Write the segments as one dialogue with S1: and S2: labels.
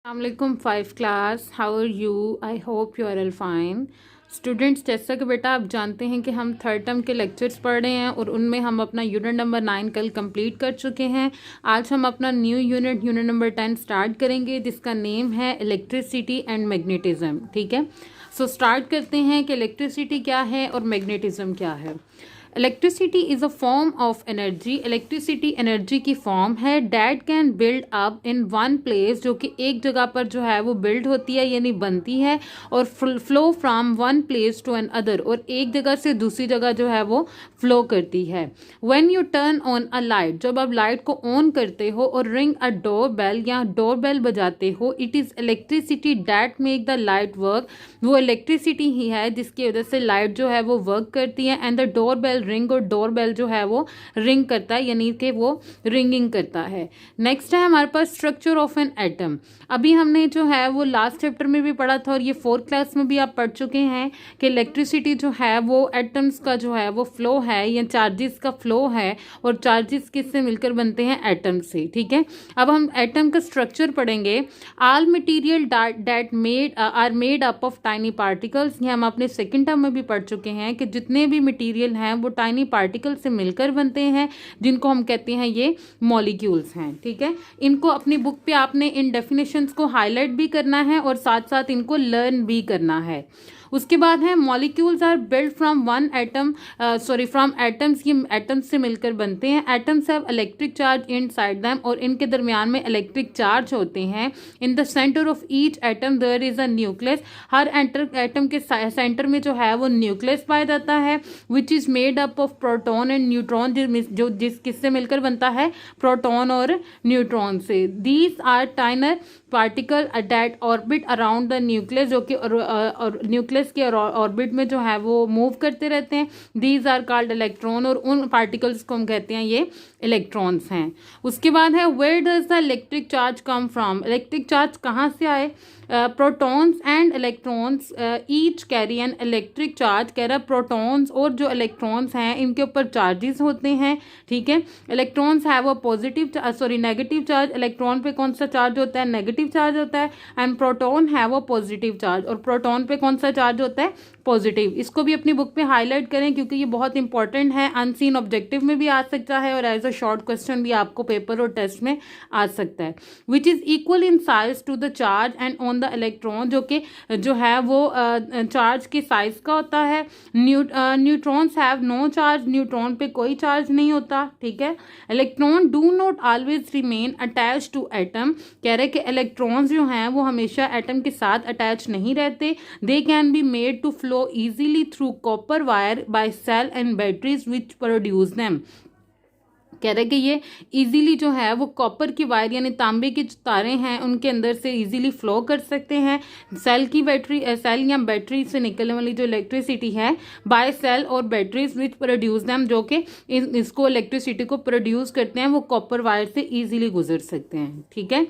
S1: अस्सलाम five class, how are you? I hope you are all fine. Students, जैसा कि बेटा आप जानते हैं कि हम थर्ड टर्म के लेक्चर्स पढ़ रहे हैं और उनमें हम अपना यूनिट नंबर 9 कल कंप्लीट कर चुके हैं। आज हम अपना न्यू यूनिट नंबर 10 स्टार्ट करेंगे जिसका नेम है इलेक्ट्रिसिटी एंड मैग्नेटिज्म। ठीक है, सो स्टार्ट करते हैं कि इलेक्ट्रिसिटी क्या है और मैग्नेटिज्म क्या है। Electricity is a form of energy. Electricity energy की फॉर्म है that can build up in one place, जो कि एक जगह पर जो है वो बिल्ड होती है यानी बनती है, और flow from one place to another, और एक जगह से दूसरी जगह जो है वो फ्लो करती है। When U turn on a light, जब आप लाइट को ऑन करते हो, और रिंग अ डोर बेल या डोर बेल बजाते हो, it is electricity that make the light work. वो इलेक्ट्रिसिटी ही है जिसकी वजह से लाइट जो है वो वर्क करती है। And the door bell ring, और डोर बेल जो है वो रिंग करता है यानी कि वो रिंगिंग करता है। नेक्स्ट है हमारे पास स्ट्रक्चर ऑफ एन एटम। अभी हमने जो है वो लास्ट चैप्टर में भी पढ़ा था और ये फोर्थ क्लास में भी आप पढ़ चुके हैं कि इलेक्ट्रिसिटी जो है वो एटम्स का जो है वो फ्लो है या चार्जेस का फ्लो है, और चार्जेस किससे मिलकर बनते हैं? एटम से। ठीक है, अब हम एटम का स्ट्रक्चर पढ़ेंगे। All material that are made up of tiny particles. ये हम अपने सेकेंड टर्म में भी पढ़ चुके हैं कि जितने भी मटेरियल हैं वो टाइनी पार्टिकल से मिलकर बनते हैं, जिनको हम कहते हैं ये मॉलिक्यूल्स हैं। ठीक है, इनको अपनी बुक पे आपने इन डेफिनेशंस को हाईलाइट भी करना है और साथ साथ इनको लर्न भी करना है। उसके बाद है molecules are build from one atom, from atoms. ये एटम्स से मिलकर बनते हैं। Atoms have electric charge inside them, और इनके दरमियान में इलेक्ट्रिक चार्ज होते हैं। In the centre of each atom there is a nucleus. हर एटम के सेंटर में जो है वो न्यूक्लियस पाया जाता है, which is made up of proton and neutron, जो किससे मिलकर बनता है? प्रोटॉन और न्यूट्रॉन से। These are tinier particle that orbit around the nucleus, जो कि न्यूक्लियस के ऑर्बिट में जो है वो मूव करते रहते हैं। दीज आर कॉल्ड इलेक्ट्रॉन, और उन पार्टिकल्स को हम कहते हैं ये इलेक्ट्रॉन्स हैं। उसके बाद है where does the electric charge come from. Electric charge कहाँ से आए? Protons and electrons each carry an electric charge. कह रहा प्रोटॉन्स और जो इलेक्ट्रॉन्स हैं इनके ऊपर चार्जेस होते हैं। ठीक है, electrons have a positive negative charge. Electron पे कौन सा चार्ज होता है? नेगेटिव चार्ज होता है। And proton have a positive charge, और प्रोटॉन पे कौन सा चार्ज होता है? पॉजिटिव। इसको भी अपनी बुक पे हाईलाइट करें क्योंकि ये बहुत इंपॉर्टेंट है। अनसीन ऑब्जेक्टिव में भी आ सकता है और एज अ शॉर्ट क्वेश्चन भी आपको पेपर और टेस्ट में आ सकता है। Which is equal in size to the charge and on the electron, जो कि जो है वो चार्ज के साइज का होता है। Neutrons have no charge. Neutron पे कोई चार्ज नहीं होता। ठीक है, electron do not always remain attach to atom. कह रहे कि इलेक्ट्रॉन्स जो हैं वो हमेशा एटम के साथ अटैच नहीं रहते। They can be made to flow easily through copper wire by cell and batteries which produce them। कह रहे कि ये इजीली जो है वो कॉपर की वायर यानी तांबे की तारें हैं उनके अंदर से इजीली फ्लो कर सकते हैं। सेल या बैटरी से निकलने वाली जो इलेक्ट्रिसिटी है बाय सेल और बैटरीज विच प्रोड्यूस दैम, जो कि इसको इलेक्ट्रिसिटी को प्रोड्यूस करते हैं, वो कॉपर वायर से इजीली गुजर सकते हैं। ठीक है,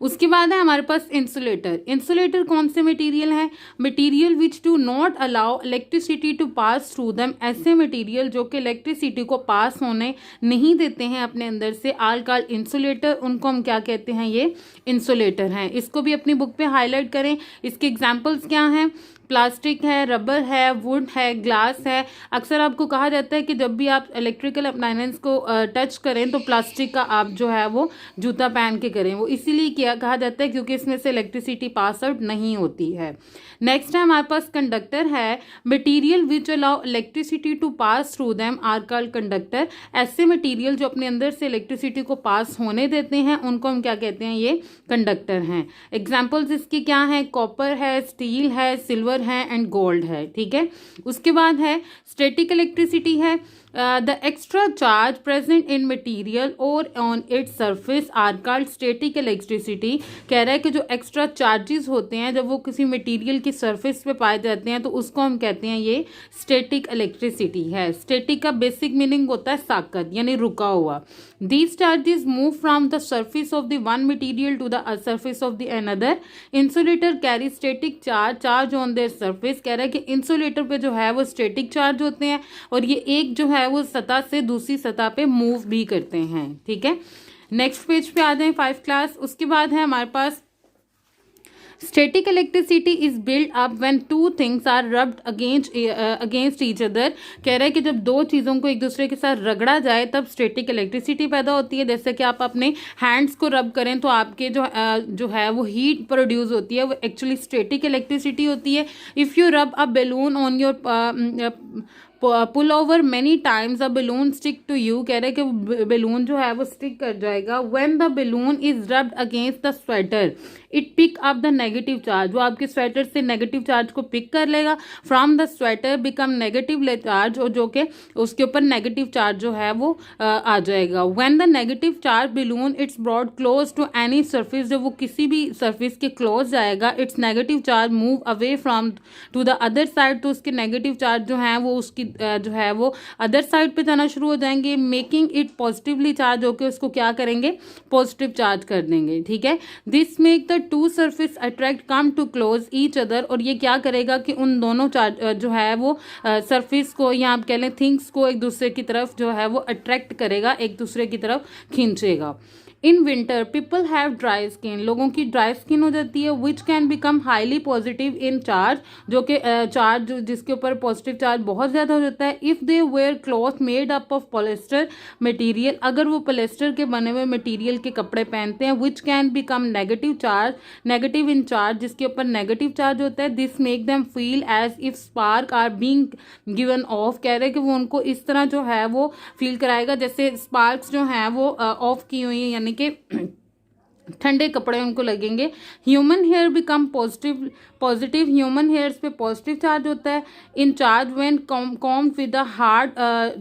S1: उसके बाद है हमारे पास इंसुलेटर। इंसुलेटर कौन से मटेरियल है? Material which do not allow electricity to pass through them. ऐसे मटेरियल जो कि इलेक्ट्रिसिटी को पास होने नहीं देते हैं अपने अंदर से, आल कॉल्ड इंसुलेटर। उनको हम क्या कहते हैं? ये इंसुलेटर हैं। इसको भी अपनी बुक पे हाईलाइट करें। इसके एग्जाम्पल्स क्या हैं? प्लास्टिक है, रबर है, वुड है, ग्लास है। अक्सर आपको कहा जाता है कि जब भी आप इलेक्ट्रिकल अप्लायंस को टच करें तो प्लास्टिक का आप जो है वो जूता पहन के करें। वो इसीलिए कहा जाता है क्योंकि इसमें से इलेक्ट्रिसिटी पास आउट नहीं होती है। नेक्स्ट है हमारे पास कंडक्टर है। Material which allow electricity to pass through them are called conductor. ऐसे मटीरियल जो अपने अंदर से इलेक्ट्रिसिटी को पास होने देते हैं उनको हम क्या कहते हैं? ये कंडक्टर हैं। एग्जाम्पल्स इसकी क्या है? कॉपर है, स्टील है, सिल्वर है एंड गोल्ड है। ठीक है, उसके बाद है स्टैटिक इलेक्ट्रिसिटी है। The extra charge present in material और on its surface are called static electricity. कह रहा है कि जो एक्स्ट्रा चार्जेस होते हैं जब वो किसी मटीरियल की सरफेस पे पाए जाते हैं तो उसको हम कहते हैं ये स्टैटिक इलेक्ट्रिसिटी है। स्टैटिक का बेसिक मीनिंग होता है साकत यानी रुका हुआ। These charges move from the surface of the one material to the surface of the another. Insulator carry static charge on their surface। कह रहा है कि इंसुलेटर पे जो है वो स्टैटिक चार्ज होते हैं और ये एक जो है वो सतह से दूसरी सतह पे मूव भी करते हैं। ठीक है, नेक्स्ट पेज पे आ जाएं 5 क्लास। उसके बाद है हमारे पास static electricity is build up when two things are rubbed against each other. कह रहा है कि जब दो चीज़ों को एक दूसरे के साथ रगड़ा जाए तब स्टैटिक इलेक्ट्रिसिटी पैदा होती है। जैसे कि आप अपने हैंड्स को रब करें तो आपके जो है वो हीट प्रोड्यूस होती है, वो एक्चुअली स्टैटिक इलेक्ट्रिसिटी होती है। If you rub a balloon on your pullover many times a balloon stick to you. कह रहे हैं कि बैलून जो है वो स्टिक कर जाएगा। When the balloon is rubbed against the sweater it pick up the negative charge. वो आपके स्वेटर से नेगेटिव चार्ज को पिक कर लेगा। From the sweater become negative charge, और जो कि उसके ऊपर नेगेटिव चार्ज जो है वो आ जाएगा। When the negative charge balloon it's brought close to any surface, जब वो किसी भी सर्फिस के क्लोज जाएगा, it's negative charge move away from to the other side, तो उसके नेगेटिव चार्ज जो है वो उसकी जो है वो अदर साइड पे जाना शुरू हो जाएंगे, मेकिंग इट पॉजिटिवली चार्ज होकर उसको क्या करेंगे, पॉजिटिव चार्ज कर देंगे। ठीक है, this make the two surface attract come to close each other, और ये क्या करेगा कि उन दोनों चार्ज जो है वो सरफेस को, या आप कह लें थिंग्स को, एक दूसरे की तरफ जो है वो अट्रैक्ट करेगा, एक दूसरे की तरफ खींचेगा। In winter people have dry skin, लोगों की ड्राई स्किन हो जाती है, विच can become highly positive in charge, जो कि चार्ज जिसके ऊपर पॉजिटिव चार्ज बहुत ज़्यादा हो जाता है। If they wear cloth made up of polyester material, अगर वो पॉलिस्टर के बने हुए मटेरियल के कपड़े पहनते हैं, which can become negative charge, negative in charge, जिसके ऊपर नेगेटिव चार्ज होता है। This make them feel as if spark are being given off, कह रहे हैं कि वो उनको इस तरह जो है वो फील कराएगा जैसे स्पार्क्स जो हैं वो ऑफ की हुई है, यानी कि ठंडे कपड़े उनको लगेंगे। Human hair become positive, human hairs पे पॉजिटिव चार्ज होता है। In charge when combed with a hard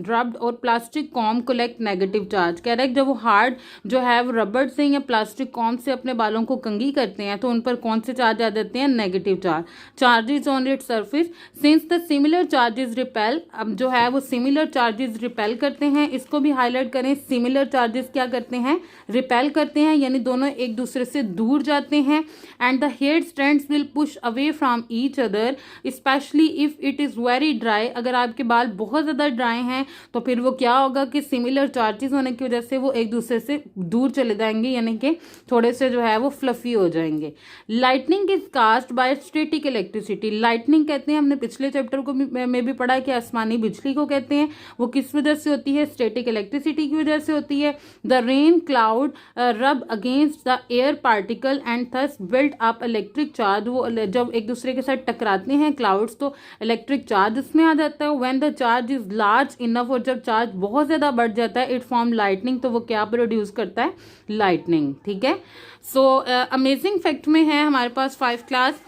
S1: rubbed और plastic comb collect negative charge. कह रहा है कि जब वो हार्ड जो है वो रबड़ से या प्लास्टिक कॉम से अपने बालों को कंघी करते हैं तो उन पर कौन से चार्ज आ जाते हैं, negative charge. Charges on it surface since the similar charges repel, अब जो है वो सिमिलर चार्जेस रिपेल करते हैं, इसको भी हाईलाइट करें। सिमिलर चार्जेस क्या करते हैं, रिपेल करते हैं, यानी दोनों एक दूसरे से दूर जाते हैं। And the hair strands will push away from each other specially if it is very dry, अगर आपके बाल बहुत ज़्यादा ड्राई हैं तो फिर वो क्या होगा कि सिमिलर चार्जेस होने की वजह से वो एक दूसरे से दूर चले जाएंगे, यानी कि थोड़े से जो है वो फ्लफी हो जाएंगे। Lightning is caused by static electricity, lightning कहते हैं, हमने पिछले चैप्टर को में भी पढ़ा है कि आसमानी बिजली को कहते हैं। वो किस वजह से होती है, स्टैटिक इलेक्ट्रिसिटी की वजह से होती है। द रेन क्लाउड रब against the air particle and thus built up electric charge, वो जब एक दूसरे के साथ टकराते हैं क्लाउड्स तो इलेक्ट्रिक चार्ज उसमें आ जाता है। When the charge is large enough, और जब चार्ज बहुत ज़्यादा बढ़ जाता है, इट फॉर्म लाइटनिंग, तो वो क्या प्रोड्यूस करता है, लाइटनिंग। ठीक है, सो अमेजिंग फैक्ट में है हमारे पास 5 class.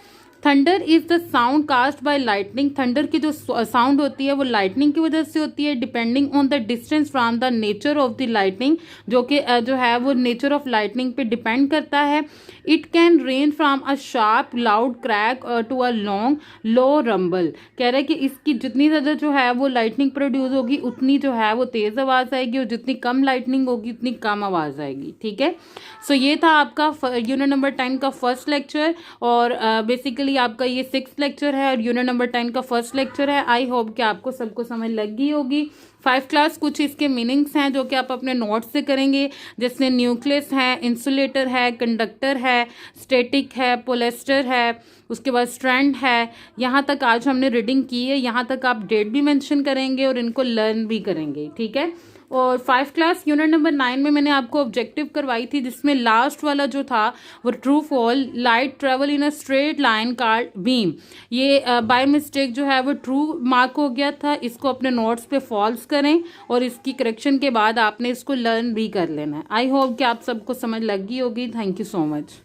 S1: Thunder is the sound caused by lightning, thunder की जो साउंड होती है वो लाइटनिंग की वजह से होती है। Depending on the distance from the nature of the lightning, जो कि जो है वो नेचर ऑफ लाइटनिंग पे डिपेंड करता है। It can range from a sharp loud crack to a long low rumble, कह रहे हैं कि इसकी जितनी ज़्यादा जो है वो लाइटनिंग प्रोड्यूस होगी उतनी जो है वो तेज़ आवाज़ आएगी, और जितनी कम लाइटनिंग होगी उतनी कम आवाज़ आएगी। ठीक है, सो ये था आपका यूनिट नंबर 10 का फर्स्ट लेक्चर, और बेसिकली आपका ये 6th लेक्चर है और यूनिट नंबर 10 का फर्स्ट लेक्चर है। आई होप कि आपको सबको समझ लग गई होगी। 5 क्लास कुछ इसके मीनिंग्स हैं जो कि आप अपने नोट्स से करेंगे, जैसे न्यूक्लियस है, इंसुलेटर है, कंडक्टर है, स्टैटिक है, पॉलिएस्टर है, उसके बाद स्ट्रैंड है। यहाँ तक आज हमने रीडिंग की है, यहाँ तक आप डेट भी मेंशन करेंगे और इनको लर्न भी करेंगे। ठीक है, और 5 क्लास यूनिट नंबर 9 में मैंने आपको ऑब्जेक्टिव करवाई थी, जिसमें लास्ट वाला जो था वो true fall, light travel in a straight line card beam, ये बाय मिस्टेक जो है वो ट्रू मार्क हो गया था। इसको अपने नोट्स पे फॉल्स करें और इसकी करेक्शन के बाद आपने इसको लर्न भी कर लेना है। आई होप कि आप सबको समझ लग गई होगी। Thank you so much.